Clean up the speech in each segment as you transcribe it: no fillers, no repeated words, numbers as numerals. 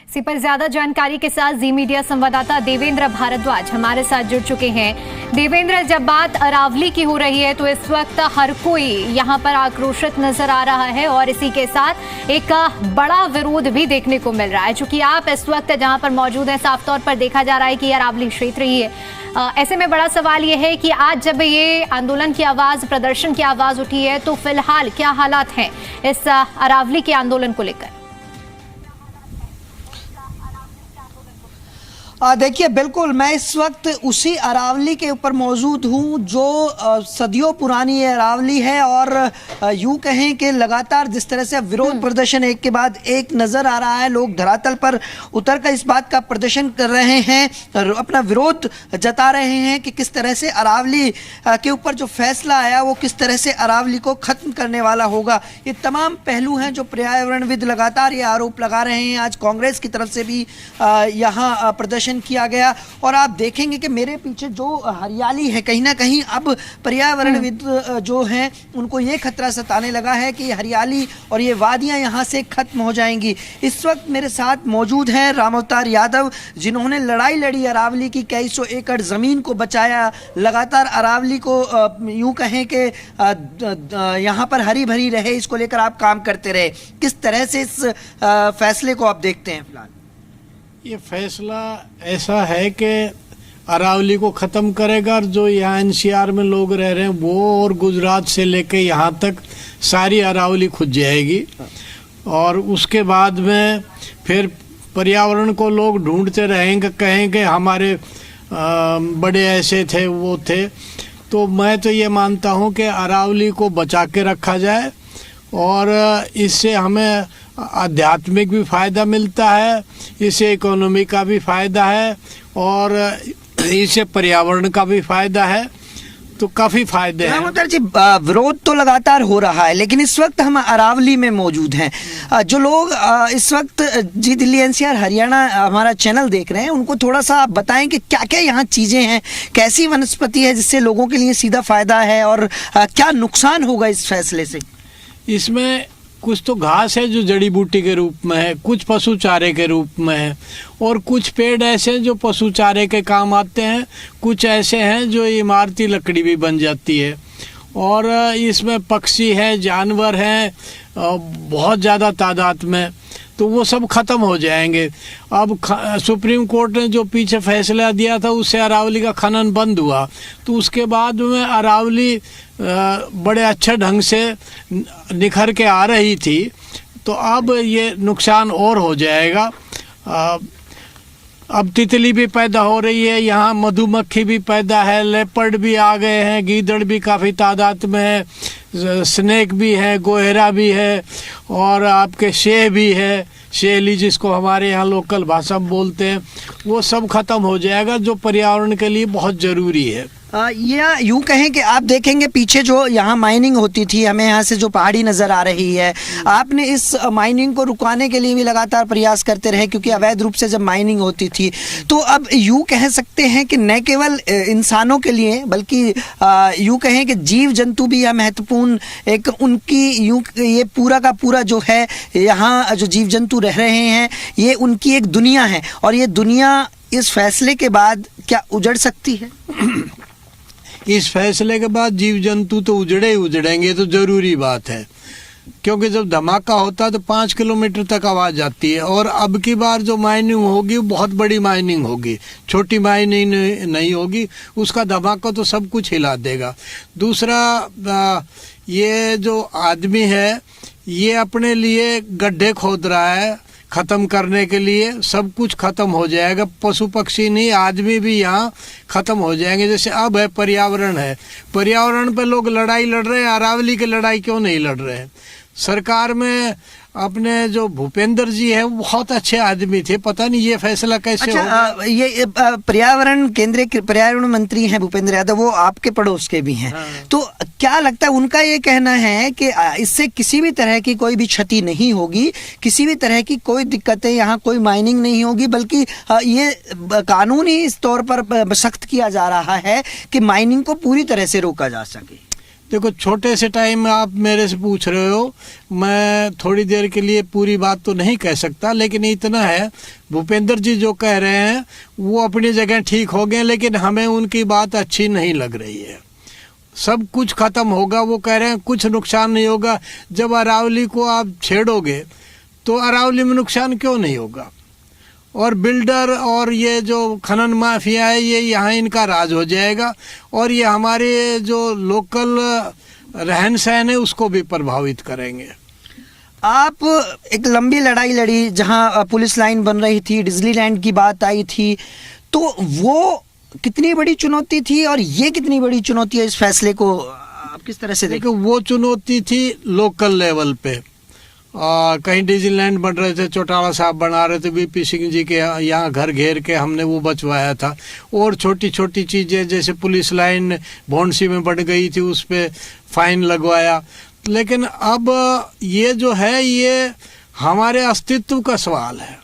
इसी पर ज्यादा जानकारी के साथ जी मीडिया संवाददाता देवेंद्र भारद्वाज हमारे साथ जुड़ चुके हैं। देवेंद्र, जब बात अरावली की हो रही है तो इस वक्त हर कोई यहां पर आक्रोशित नजर आ रहा है और इसी के साथ एक बड़ा विरोध भी देखने को मिल रहा है। चूंकि आप इस वक्त जहां पर मौजूद हैं, साफ तौर पर देखा जा रहा है कि अरावली क्षेत्र ही है। ऐसे में बड़ा सवाल यह है कि आज जब ये आंदोलन की आवाज, प्रदर्शन की आवाज उठी है, तो फिलहाल क्या हालात हैं इस अरावली के आंदोलन को लेकर? देखिए, बिल्कुल मैं इस वक्त उसी अरावली के ऊपर मौजूद हूं जो सदियों पुरानी अरावली है और यूं कहें कि लगातार जिस तरह से विरोध प्रदर्शन एक के बाद एक नज़र आ रहा है, लोग धरातल पर उतरकर इस बात का प्रदर्शन कर रहे हैं, अपना विरोध जता रहे हैं कि किस तरह से अरावली के ऊपर जो फैसला आया वो किस तरह से अरावली को ख़त्म करने वाला होगा। ये तमाम पहलू हैं जो पर्यावरणविद लगातार ये आरोप लगा रहे हैं। आज कांग्रेस की तरफ से भी यहाँ प्रदर्शन किया गया और आप देखेंगे कि मेरे पीछे जो हरियाली है, कहीं ना कहीं अब पर्यावरणविद जो हैं उनको ये खतरा सताने लगा है कि हरियाली और ये वादियां यहाँ से खत्म हो जाएंगी। इस वक्त मेरे साथ मौजूद हैं रामावतार यादव, जिन्होंने लड़ाई लड़ी अरावली की, कई सौ एकड़ ज़मीन को बचाया, लगातार अरावली को यूं कहें कि यहाँ पर हरी भरी रहे, इसको लेकर आप काम करते रहे। किस तरह से इस फैसले को आप देखते हैं? फिलहाल ये फैसला ऐसा है कि अरावली को ख़त्म करेगा और जो यहाँ एनसीआर में लोग रह रहे हैं वो और गुजरात से लेके यहाँ तक सारी अरावली खुद जाएगी। और उसके बाद में फिर पर्यावरण को लोग ढूंढते रहेंगे, कहेंगे हमारे बड़े ऐसे थे वो थे। तो मैं तो ये मानता हूँ कि अरावली को बचा के रखा जाए और इससे हमें आध्यात्मिक भी फ़ायदा मिलता है, इससे इकोनॉमी का भी फ़ायदा है और इससे पर्यावरण का भी फ़ायदा है। तो काफ़ी फ़ायदे हैं। रामावतार जी, विरोध तो लगातार हो रहा है, लेकिन इस वक्त हम अरावली में मौजूद हैं। जो लोग इस वक्त जी दिल्ली एनसीआर हरियाणा हमारा चैनल देख रहे हैं, उनको थोड़ा सा आप बताएं कि क्या क्या यहाँ चीज़ें हैं, कैसी वनस्पति है जिससे लोगों के लिए सीधा फ़ायदा है और क्या नुकसान होगा इस फैसले से? इसमें कुछ तो घास है जो जड़ी बूटी के रूप में है, कुछ पशु चारे के रूप में है और कुछ पेड़ ऐसे हैं जो पशु चारे के काम आते हैं, कुछ ऐसे हैं जो इमारती लकड़ी भी बन जाती है। और इसमें पक्षी हैं, जानवर हैं बहुत ज़्यादा तादाद में, तो वो सब ख़त्म हो जाएंगे। अब सुप्रीम कोर्ट ने जो पीछे फैसला दिया था उससे अरावली का खनन बंद हुआ, तो उसके बाद में अरावली बड़े अच्छे ढंग से निखर के आ रही थी। तो अब ये नुकसान और हो जाएगा। अब तितली भी पैदा हो रही है, यहाँ मधुमक्खी भी पैदा है, लेपर्ड भी आ गए हैं, गीदड़ भी काफ़ी तादाद में है, स्नेक भी है, गोहरा भी है और आपके शेह भी है, शेली जिसको हमारे यहाँ लोकल भाषा में बोलते हैं। वो सब ख़त्म हो जाएगा जो पर्यावरण के लिए बहुत ज़रूरी है। या यूं कहें कि आप देखेंगे पीछे जो यहाँ माइनिंग होती थी, हमें यहाँ से जो पहाड़ी नज़र आ रही है, आपने इस माइनिंग को रुकाने के लिए भी लगातार प्रयास करते रहे क्योंकि अवैध रूप से जब माइनिंग होती थी। तो अब यूं कह सकते हैं कि न केवल इंसानों के लिए बल्कि यूं कहें कि जीव जंतु भी यह महत्वपूर्ण एक उनकी यूं ये पूरा का पूरा जो है यहाँ जो जीव जंतु रह रहे हैं ये उनकी एक दुनिया है और ये दुनिया इस फैसले के बाद क्या उजड़ सकती है? इस फैसले के बाद जीव जंतु तो उजड़े ही उजड़ेंगे, तो ज़रूरी बात है, क्योंकि जब धमाका होता है तो 5 किलोमीटर तक आवाज़ आती है। और अब की बार जो माइनिंग होगी वो बहुत बड़ी माइनिंग होगी, छोटी माइनिंग नहीं होगी। उसका धमाका तो सब कुछ हिला देगा। दूसरा, ये जो आदमी है ये अपने लिए गड्ढे खोद रहा है ख़त्म करने के लिए, सब कुछ ख़त्म हो जाएगा। पशु पक्षी नहीं, आदमी भी यहाँ ख़त्म हो जाएंगे। जैसे अब है पर्यावरण है, पर्यावरण पे लोग लड़ाई लड़ रहे हैं, अरावली की लड़ाई क्यों नहीं लड़ रहे हैं? सरकार में अपने जो भूपेंद्र जी हैं वो बहुत अच्छे आदमी थे, पता नहीं ये फैसला कैसे हो। ये पर्यावरण केंद्रीय पर्यावरण मंत्री हैं भूपेंद्र यादव, वो आपके पड़ोस के भी हैं। तो क्या लगता है, उनका ये कहना है कि इससे किसी भी तरह की कोई भी क्षति नहीं होगी, किसी भी तरह की कोई दिक्कतें, यहाँ कोई माइनिंग नहीं होगी, बल्कि ये कानूनी इस तौर पर सख्त किया जा रहा है कि माइनिंग को पूरी तरह से रोका जा सके। देखो, छोटे से टाइम में आप मेरे से पूछ रहे हो, मैं थोड़ी देर के लिए पूरी बात तो नहीं कह सकता, लेकिन इतना है, भूपेंद्र जी जो कह रहे हैं वो अपनी जगह ठीक हो गए, लेकिन हमें उनकी बात अच्छी नहीं लग रही है। सब कुछ खत्म होगा, वो कह रहे हैं कुछ नुकसान नहीं होगा। जब अरावली को आप छेड़ोगे तो अरावली में नुकसान क्यों नहीं होगा? और बिल्डर और ये जो खनन माफिया है, ये यहाँ इनका राज हो जाएगा, और ये हमारे जो लोकल रहन सहन है उसको भी प्रभावित करेंगे। आप एक लंबी लड़ाई लड़ी, जहां पुलिस लाइन बन रही थी, डिज्नीलैंड की बात आई थी, तो वो कितनी बड़ी चुनौती थी और ये कितनी बड़ी चुनौती है? इस फैसले को आप किस तरह से देखो, वो चुनौती थी लोकल लेवल पे। कहीं डिज्नीलैंड बन रहे थे, चौटाला साहब बना रहे थे, वीपी सिंह जी के यहाँ घर घेर के हमने वो बचवाया था। और छोटी छोटी चीज़ें जैसे पुलिस लाइन भौंडसी में बढ़ गई थी, उस पर फाइन लगवाया। लेकिन अब ये जो है, ये हमारे अस्तित्व का सवाल है।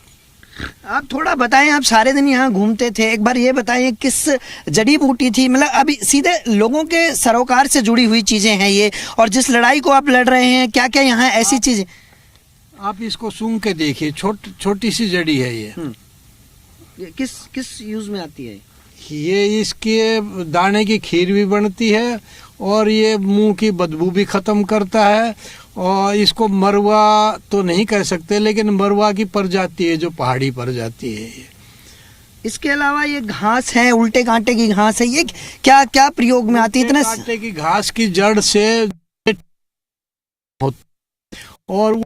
आप थोड़ा बताएं, आप सारे दिन यहाँ घूमते थे, एक बार ये बताएं किस जड़ी बूटी थी, मतलब अभी सीधे लोगों के सरोकार से जुड़ी हुई चीजें हैं ये, और जिस लड़ाई को आप लड़ रहे हैं, क्या क्या यहाँ ऐसी चीजें? आप इसको सूंघ के देखिए, छोटी सी जड़ी है ये किस किस यूज में आती है? ये इसके दाने की खीर भी बनती है, और ये मुंह की बदबू भी खत्म करता है। और इसको मरवा तो नहीं कह सकते, लेकिन मरवा की प्रजाति है, जो पहाड़ी प्रजाति है ये। इसके अलावा ये घास है, उल्टे कांटे की घास है, ये क्या क्या प्रयोग में आती है? इतने कांटे की घास की जड़ से और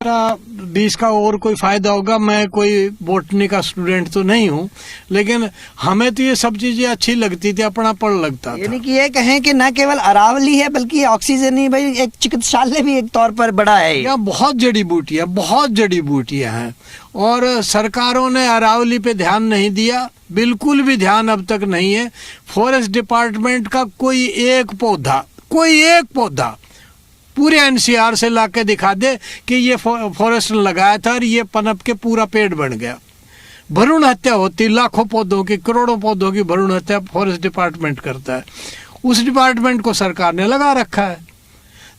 भी इसका और कोई फायदा होगा। मैं कोई बॉटनी का स्टूडेंट तो नहीं हूँ, लेकिन हमें तो ये सब चीजें अच्छी लगती थी, अपना पढ़ लगता था। यानी कि ये कहें कि न केवल अरावली है, बल्कि ये ऑक्सीजन ही, भाई एक चिकित्सालय भी एक तौर पर बड़ा है। यहाँ बहुत जड़ी बूटियां हैं, और सरकारों ने अरावली पे ध्यान नहीं दिया, बिल्कुल भी ध्यान अब तक नहीं है। फॉरेस्ट डिपार्टमेंट का कोई एक पौधा पूरे एनसीआर से लाके दिखा दे कि ये फॉरेस्ट लगाया था और ये पनप के पूरा पेड़ बन गया। भ्रूण हत्या होती, लाखों पौधों की, करोड़ों पौधों की भ्रूण हत्या फॉरेस्ट डिपार्टमेंट करता है। उस डिपार्टमेंट को सरकार ने लगा रखा है।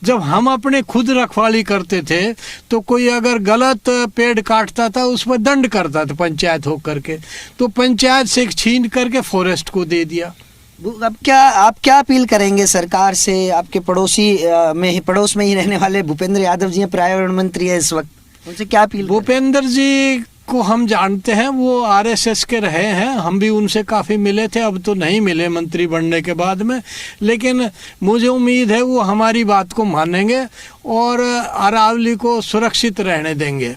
जब हम अपने खुद रखवाली करते थे तो कोई अगर गलत पेड़ काटता था, उस पर दंड करता था पंचायत होकर के, तो पंचायत से छीन करके फॉरेस्ट को दे दिया। अब आप क्या अपील करेंगे सरकार से? आपके पड़ोस में ही रहने वाले भूपेंद्र यादव जी हैं, पर्यावरण मंत्री है इस वक्त, उनसे क्या अपील? भूपेंद्र जी को हम जानते हैं, वो आरएसएस के रहे हैं, हम भी उनसे काफ़ी मिले थे, अब तो नहीं मिले मंत्री बनने के बाद में, लेकिन मुझे उम्मीद है वो हमारी बात को मानेंगे और अरावली को सुरक्षित रहने देंगे।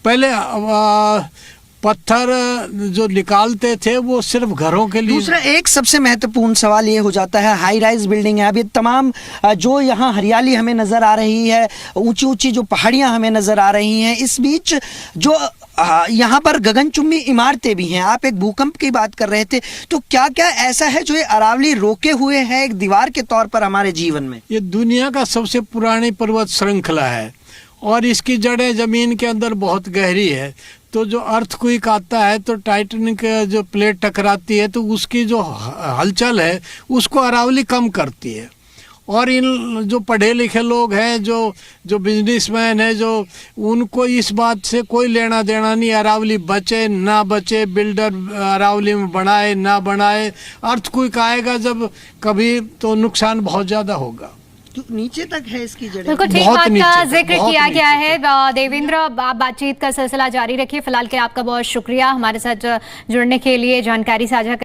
पहले पत्थर जो निकालते थे वो सिर्फ घरों के लिए। दूसरा एक सबसे महत्वपूर्ण सवाल ये हो जाता है, हाई राइज बिल्डिंग है, अब ये तमाम जो यहाँ हरियाली हमें नजर आ रही है, ऊंची ऊंची जो पहाड़ियां हमें नजर आ रही हैं, इस बीच जो यहाँ पर गगनचुंबी इमारतें भी हैं। आप एक भूकंप की बात कर रहे थे, तो क्या क्या ऐसा है जो ये अरावली रोके हुए है एक दीवार के तौर पर हमारे जीवन में? ये दुनिया का सबसे पुरानी पर्वत श्रृंखला है और इसकी जड़ें जमीन के अंदर बहुत गहरी है। तो जो अर्थक्वेक आता है तो टाइटैनिक जो प्लेट टकराती है तो उसकी जो हलचल है उसको अरावली कम करती है। और इन जो पढ़े लिखे लोग हैं, जो बिजनेसमैन हैं, जो उनको इस बात से कोई लेना देना नहीं, अरावली बचे ना बचे, बिल्डर अरावली में बनाए ना बनाए, अर्थक्वेक आएगा जब कभी तो नुकसान बहुत ज़्यादा होगा। नीचे तक है इसकी जड़ें। बिल्कुल ठीक बात का जिक्र किया गया है। देवेंद्र, आप बातचीत का सिलसिला जारी रखिए। फिलहाल के आपका बहुत शुक्रिया हमारे साथ जुड़ने के लिए, जानकारी साझा